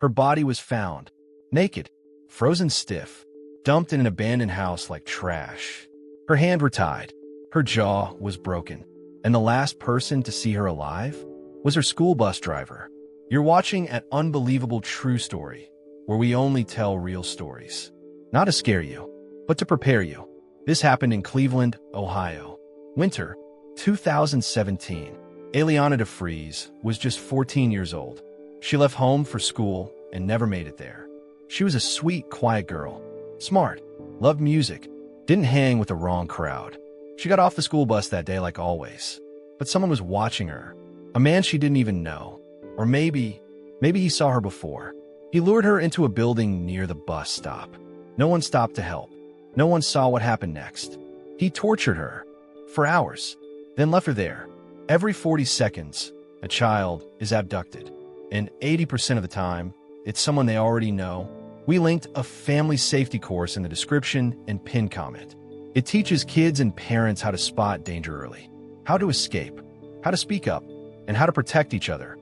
Her body was found, naked, frozen stiff, dumped in an abandoned house like trash. Her hands were tied, her jaw was broken, and the last person to see her alive was her school bus driver. You're watching an unbelievable true story, where we only tell real stories. Not to scare you, but to prepare you. This happened in Cleveland, Ohio. Winter, 2017. Alianna DeFreeze was just 14 years old. She left home for school and never made it there. She was a sweet, quiet girl. Smart, loved music, didn't hang with the wrong crowd. She got off the school bus that day like always. But someone was watching her. A man she didn't even know. Or maybe he saw her before. He lured her into a building near the bus stop. No one stopped to help. No one saw what happened next. He tortured her for hours, then left her there. Every 40 seconds, a child is abducted. And 80% of the time, it's someone they already know. We linked a family safety course in the description and pinned comment. It teaches kids and parents how to spot danger early, how to escape, how to speak up, and how to protect each other,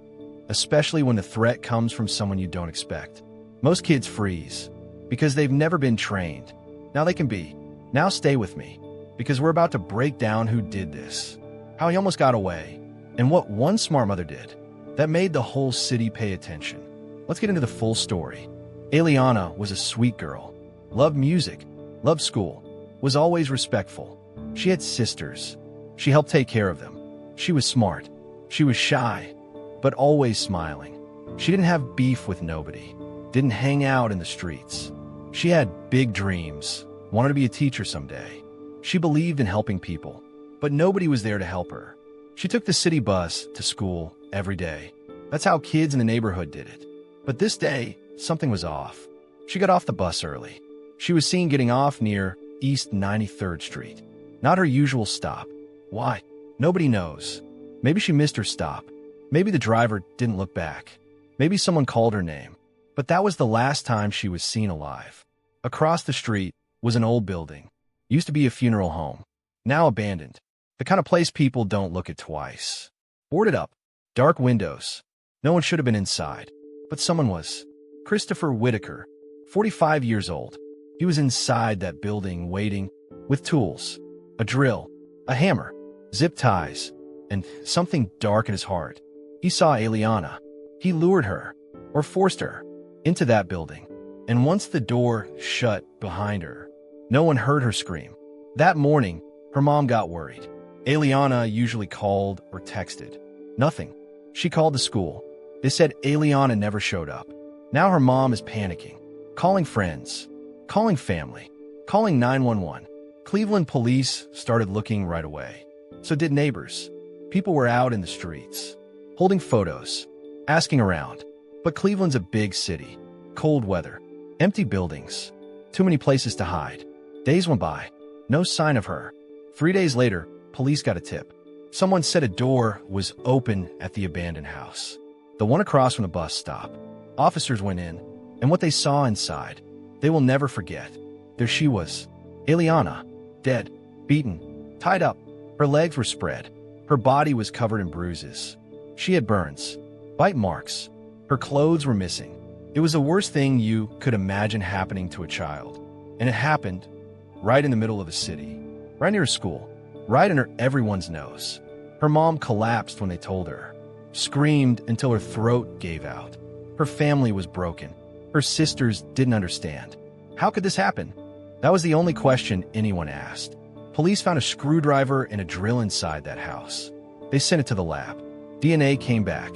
especially when the threat comes from someone you don't expect. Most kids freeze because they've never been trained. Now they can be. Now stay with me, because we're about to break down who did this, how he almost got away, and what one smart mother did that made the whole city pay attention. Let's get into the full story. Alianna was a sweet girl, loved music, loved school, was always respectful. She had sisters. She helped take care of them. She was smart. She was shy, but always smiling. She didn't have beef with nobody, didn't hang out in the streets. She had big dreams, wanted to be a teacher someday. She believed in helping people, but nobody was there to help her. She took the city bus to school every day. That's how kids in the neighborhood did it. But this day, something was off. She got off the bus early. She was seen getting off near East 93rd Street. Not her usual stop. Why? Nobody knows. Maybe she missed her stop. Maybe the driver didn't look back. Maybe someone called her name. But that was the last time she was seen alive. Across the street was an old building. Used to be a funeral home. Now abandoned. The kind of place people don't look at twice. Boarded up. Dark windows. No one should have been inside. But someone was. Christopher Whitaker, 45 years old. He was inside that building waiting, with tools, a drill, a hammer, zip ties, and something dark in his heart. He saw Alianna. He lured her, or forced her, into that building. And once the door shut behind her, no one heard her scream. That morning, her mom got worried. Alianna usually called or texted. Nothing. She called the school. They said Alianna never showed up. Now her mom is panicking, calling friends, calling family, calling 911. Cleveland police started looking right away. So did neighbors. People were out in the streets, holding photos, asking around. But Cleveland's a big city. Cold weather, empty buildings, too many places to hide. Days went by, no sign of her. 3 days later, police got a tip. Someone said a door was open at the abandoned house, the one across from the bus stop. Officers went in, and what they saw inside, they will never forget. There she was, Alianna, dead, beaten, tied up. Her legs were spread. Her body was covered in bruises. She had burns, bite marks. Her clothes were missing. It was the worst thing you could imagine happening to a child. And it happened right in the middle of the city, right near a school, right under everyone's nose. Her mom collapsed when they told her, screamed until her throat gave out. Her family was broken. Her sisters didn't understand. How could this happen? That was the only question anyone asked. Police found a screwdriver and a drill inside that house. They sent it to the lab. DNA came back.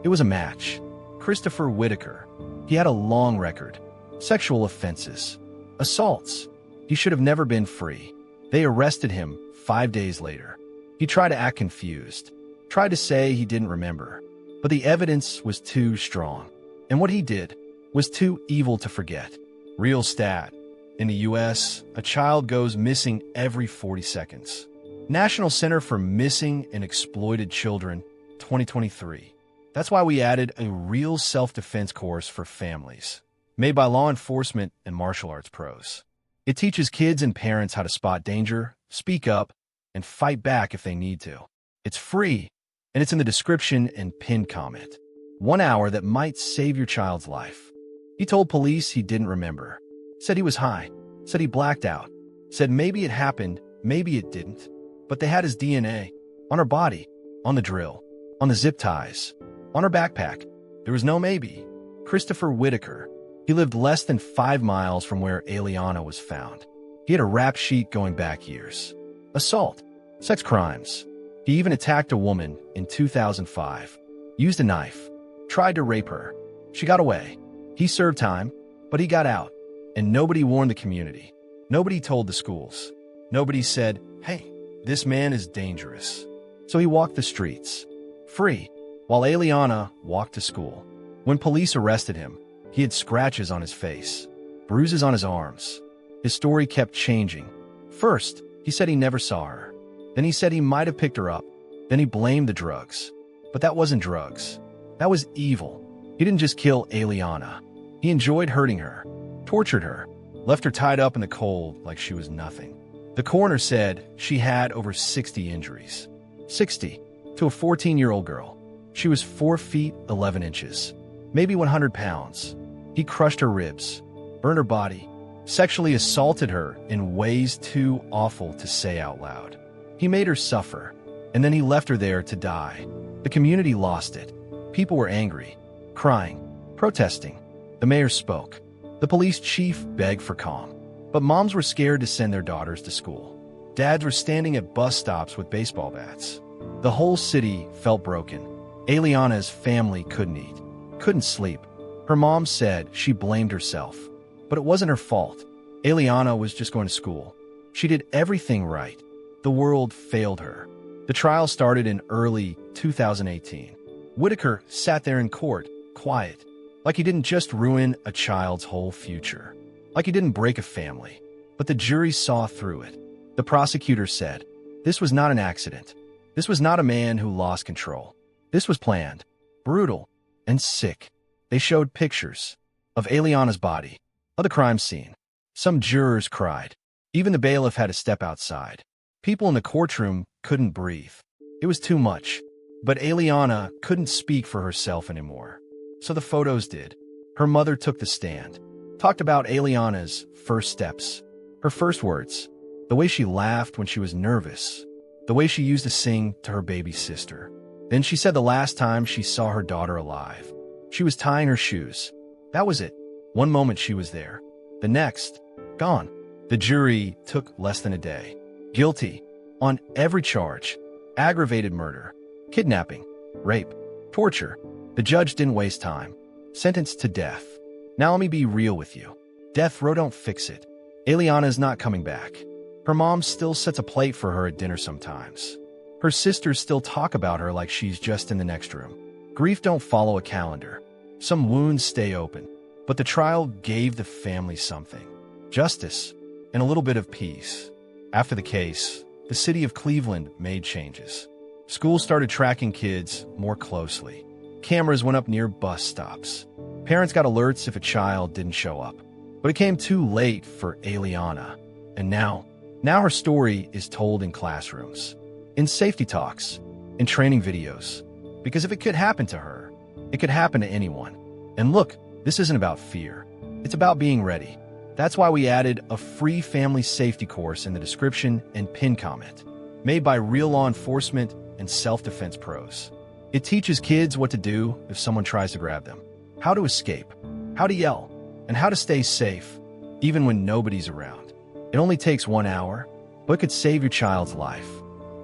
It was a match. Christopher Whitaker. He had a long record. Sexual offenses. Assaults. He should have never been free. They arrested him 5 days later. He tried to act confused. Tried to say he didn't remember. But the evidence was too strong. And what he did was too evil to forget. Real stat. In the U.S., a child goes missing every 40 seconds. National Center for Missing and Exploited Children, 2023. That's why we added a real self-defense course for families, made by law enforcement and martial arts pros. It teaches kids and parents how to spot danger, speak up, and fight back if they need to. It's free, and it's in the description and pinned comment. 1 hour that might save your child's life. He told police he didn't remember. Said he was high. Said he blacked out. Said maybe it happened, maybe it didn't. But they had his DNA. On her body. On the drill. On the zip ties. On her backpack. There was no maybe. Christopher Whitaker. He lived less than 5 miles from where Alianna was found. He had a rap sheet going back years. Assault. Sex crimes. He even attacked a woman in 2005. Used a knife. Tried to rape her. She got away. He served time, but he got out. And nobody warned the community. Nobody told the schools. Nobody said, hey, this man is dangerous. So he walked the streets. Free. While Alianna walked to school. When police arrested him, he had scratches on his face. Bruises on his arms. His story kept changing. First, he said he never saw her. Then he said he might have picked her up. Then he blamed the drugs. But that wasn't drugs. That was evil. He didn't just kill Alianna. He enjoyed hurting her, tortured her, left her tied up in the cold like she was nothing. The coroner said she had over 60 injuries. 60 to a 14-year-old girl. She was 4 feet 11 inches, maybe 100 pounds. He crushed her ribs, burned her body, sexually assaulted her in ways too awful to say out loud. He made her suffer, and then he left her there to die. The community lost it. People were angry, crying, protesting. The mayor spoke. The police chief begged for calm. But moms were scared to send their daughters to school. Dads were standing at bus stops with baseball bats. The whole city felt broken. Alianna's family couldn't eat, couldn't sleep. Her mom said she blamed herself. But it wasn't her fault. Alianna was just going to school. She did everything right. The world failed her. The trial started in early 2018. Whitaker sat there in court, quiet, like he didn't just ruin a child's whole future, like he didn't break a family. But the jury saw through it. The prosecutor said, this was not an accident. This was not a man who lost control. This was planned, brutal, and sick. They showed pictures of Alianna's body, of the crime scene. Some jurors cried. Even the bailiff had to step outside. People in the courtroom couldn't breathe. It was too much. But Alianna couldn't speak for herself anymore. So the photos did. Her mother took the stand, talked about Alianna's first steps, her first words, the way she laughed when she was nervous, the way she used to sing to her baby sister. Then she said the last time she saw her daughter alive, she was tying her shoes. That was it. One moment she was there. The next, gone. The jury took less than a day. Guilty on every charge. Aggravated murder, kidnapping, rape, torture. The judge didn't waste time. Sentenced to death. Now let me be real with you. Death row don't fix it. Alianna is not coming back. Her mom still sets a plate for her at dinner sometimes. Her sisters still talk about her like she's just in the next room. Grief don't follow a calendar. Some wounds stay open. But the trial gave the family something. Justice and a little bit of peace. After the case, the city of Cleveland made changes. Schools started tracking kids more closely. Cameras went up near bus stops. Parents got alerts if a child didn't show up. But it came too late for Alianna. And now her story is told in classrooms, in safety talks, in training videos. Because if it could happen to her, it could happen to anyone. And look, this isn't about fear. It's about being ready. That's why we added a free family safety course in the description and pin comment, made by real law enforcement and self-defense pros. It teaches kids what to do if someone tries to grab them, how to escape, how to yell, and how to stay safe, even when nobody's around. It only takes 1 hour, but it could save your child's life.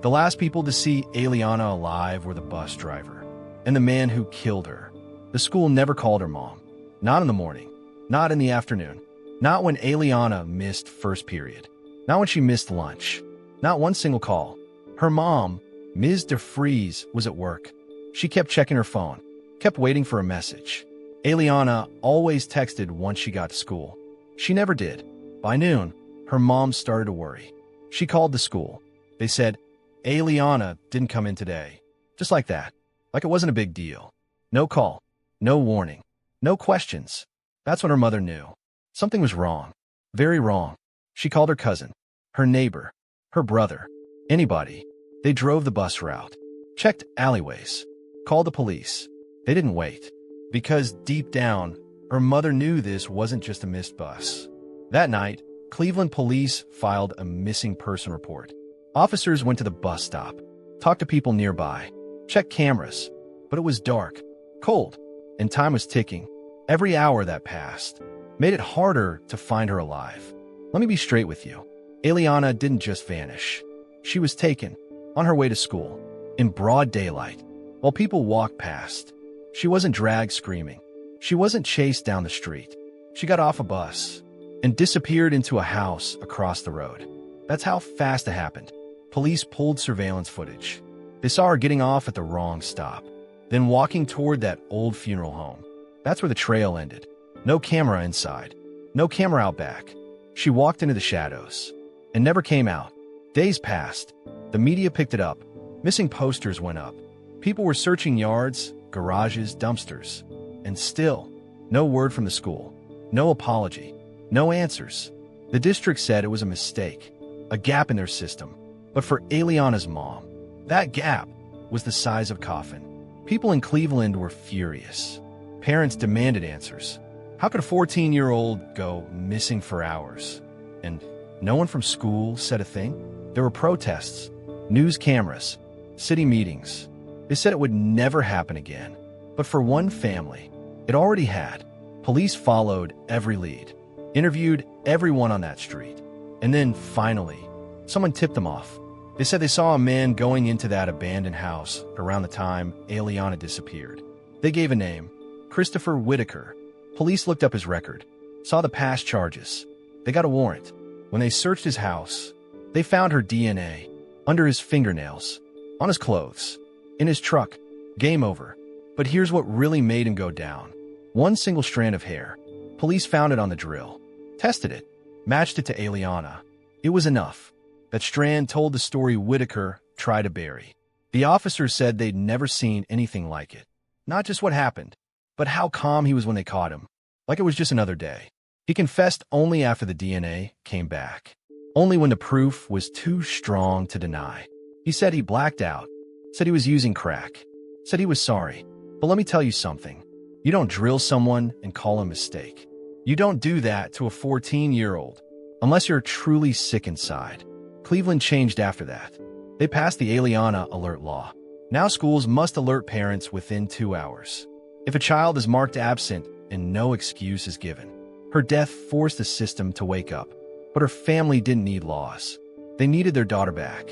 The last people to see Alianna alive were the bus driver and the man who killed her. The school never called her mom. Not in the morning, not in the afternoon, not when Alianna missed first period, not when she missed lunch, not one single call. Her mom, Ms. DeFreeze, was at work. She kept checking her phone, kept waiting for a message. Alianna always texted once she got to school. She never did. By noon, her mom started to worry. She called the school. They said, Alianna didn't come in today. Just like that. Like it wasn't a big deal. No call. No warning. No questions. That's when her mother knew. Something was wrong. Very wrong. She called her cousin, her neighbor, her brother, anybody. They drove the bus route, checked alleyways, called the police. They didn't wait. Because deep down, her mother knew this wasn't just a missed bus. That night, Cleveland police filed a missing person report. Officers went to the bus stop, talked to people nearby, checked cameras, but it was dark, cold, and time was ticking. Every hour that passed made it harder to find her alive. Let me be straight with you. Alianna didn't just vanish. She was taken, on her way to school, in broad daylight, while people walked past. She wasn't dragged screaming. She wasn't chased down the street. She got off a bus and disappeared into a house across the road. That's how fast it happened. Police pulled surveillance footage. They saw her getting off at the wrong stop, then walking toward that old funeral home. That's where the trail ended. No camera inside. No camera out back. She walked into the shadows and never came out. Days passed. The media picked it up. Missing posters went up. People were searching yards, garages, dumpsters. And still, no word from the school. No apology. No answers. The district said it was a mistake, a gap in their system. But for Alianna's mom, that gap was the size of a coffin. People in Cleveland were furious. Parents demanded answers. How could a 14-year-old go missing for hours? And no one from school said a thing? There were protests, news cameras, city meetings. They said it would never happen again. But for one family, it already had. Police followed every lead, interviewed everyone on that street. And then, finally, someone tipped them off. They said they saw a man going into that abandoned house around the time Alianna disappeared. They gave a name, Christopher Whitaker. Police looked up his record, saw the past charges. They got a warrant. When they searched his house, they found her DNA under his fingernails, on his clothes, in his truck. Game over. But here's what really made him go down. One single strand of hair. Police found it on the drill, tested it, matched it to Alianna. It was enough. That strand told the story Whitaker tried to bury. The officers said they'd never seen anything like it. Not just what happened, but how calm he was when they caught him. Like it was just another day. He confessed only after the DNA came back. Only when the proof was too strong to deny. He said he blacked out. Said he was using crack. Said he was sorry. But let me tell you something. You don't drill someone and call a mistake. You don't do that to a 14-year-old. Unless you're truly sick inside. Cleveland changed after that. They passed the Alianna alert law. Now schools must alert parents within 2 hours. If a child is marked absent and no excuse is given. Her death forced the system to wake up. But her family didn't need laws. They needed their daughter back.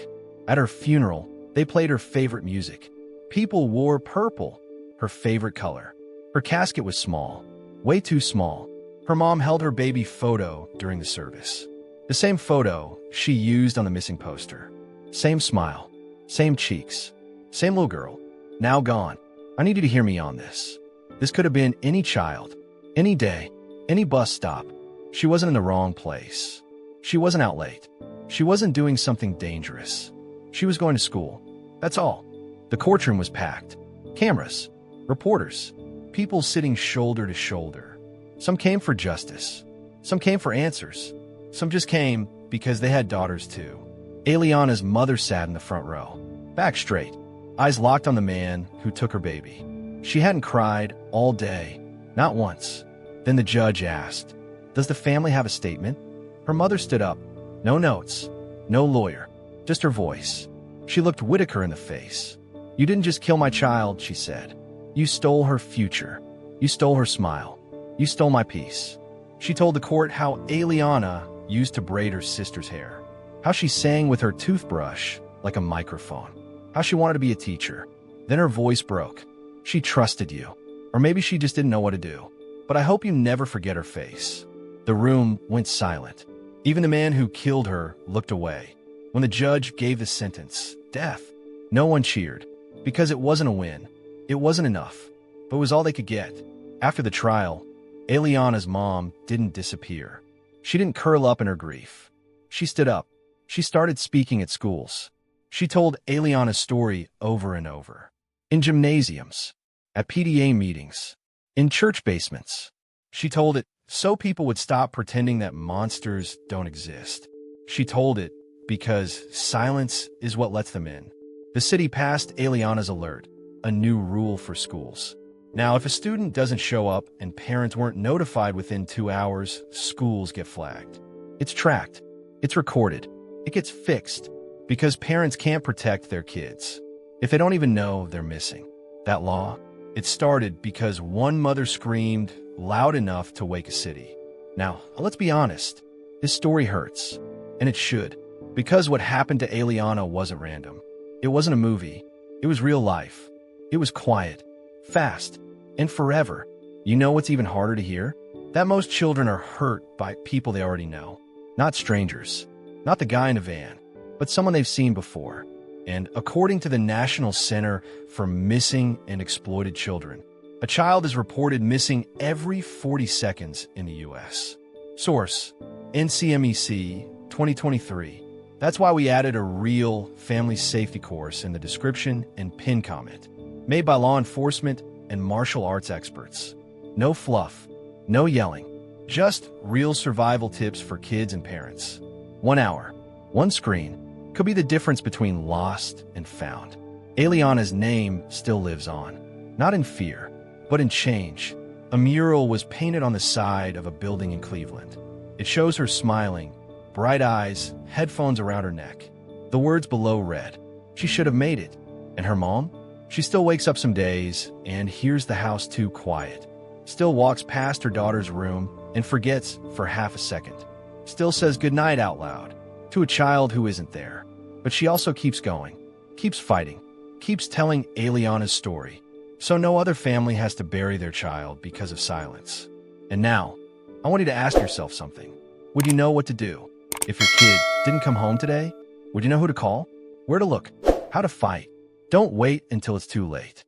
At her funeral, they played her favorite music. People wore purple, her favorite color. Her casket was small, way too small. Her mom held her baby photo during the service. The same photo she used on the missing poster. Same smile, same cheeks, same little girl. Now gone. I need you to hear me on this. This could have been any child, any day, any bus stop. She wasn't in the wrong place. She wasn't out late. She wasn't doing something dangerous. She was going to school. That's all. The courtroom was packed. Cameras, reporters, people sitting shoulder to shoulder. Some came for justice. Some came for answers. Some just came because they had daughters too. Alianna's mother sat in the front row, back straight, eyes locked on the man who took her baby. She hadn't cried all day, not once. Then the judge asked, "Does the family have a statement?" Her mother stood up. No notes, no lawyer, just her voice. She looked Whitaker in the face. "You didn't just kill my child," she said. "You stole her future. You stole her smile. You stole my peace." She told the court how Alianna used to braid her sister's hair, how she sang with her toothbrush like a microphone, how she wanted to be a teacher. Then her voice broke. "She trusted you. Or maybe she just didn't know what to do. But I hope you never forget her face." The room went silent. Even the man who killed her looked away. When the judge gave the sentence, death, no one cheered. Because it wasn't a win. It wasn't enough. But it was all they could get. After the trial, Alianna's mom didn't disappear. She didn't curl up in her grief. She stood up. She started speaking at schools. She told Alianna's story over and over. In gymnasiums, at PTA meetings, in church basements. She told it so people would stop pretending that monsters don't exist. She told it because silence is what lets them in. The city passed Alianna's alert, a new rule for schools. Now, if a student doesn't show up and parents weren't notified within 2 hours, schools get flagged. It's tracked. It's recorded. It gets fixed because parents can't protect their kids if they don't even know they're missing. That law, it started because one mother screamed loud enough to wake a city. Now, let's be honest. This story hurts, and it should, because what happened to Alianna wasn't random. It wasn't a movie. It was real life. It was quiet, fast, and forever. You know what's even harder to hear? That most children are hurt by people they already know. Not strangers, not the guy in a van, but someone they've seen before. And according to the National Center for Missing and Exploited Children, a child is reported missing every 40 seconds in the U.S. Source: NCMEC 2023. That's why we added a real family safety course in the description and pin comment, made by law enforcement and martial arts experts. No fluff, no yelling, just real survival tips for kids and parents. 1 hour, one screen, could be the difference between lost and found. Alianna's name still lives on, not in fear, but in change. A mural was painted on the side of a building in Cleveland. It shows her smiling, bright eyes, headphones around her neck. The words below read, "She should have made it." And her mom? She still wakes up some days and hears the house too quiet. Still walks past her daughter's room and forgets for half a second. Still says goodnight out loud to a child who isn't there. But she also keeps going, keeps fighting, keeps telling Alianna's story, so no other family has to bury their child because of silence. And now, I want you to ask yourself something. Would you know what to do? If your kid didn't come home today, would you know who to call? Where to look? How to fight? Don't wait until it's too late.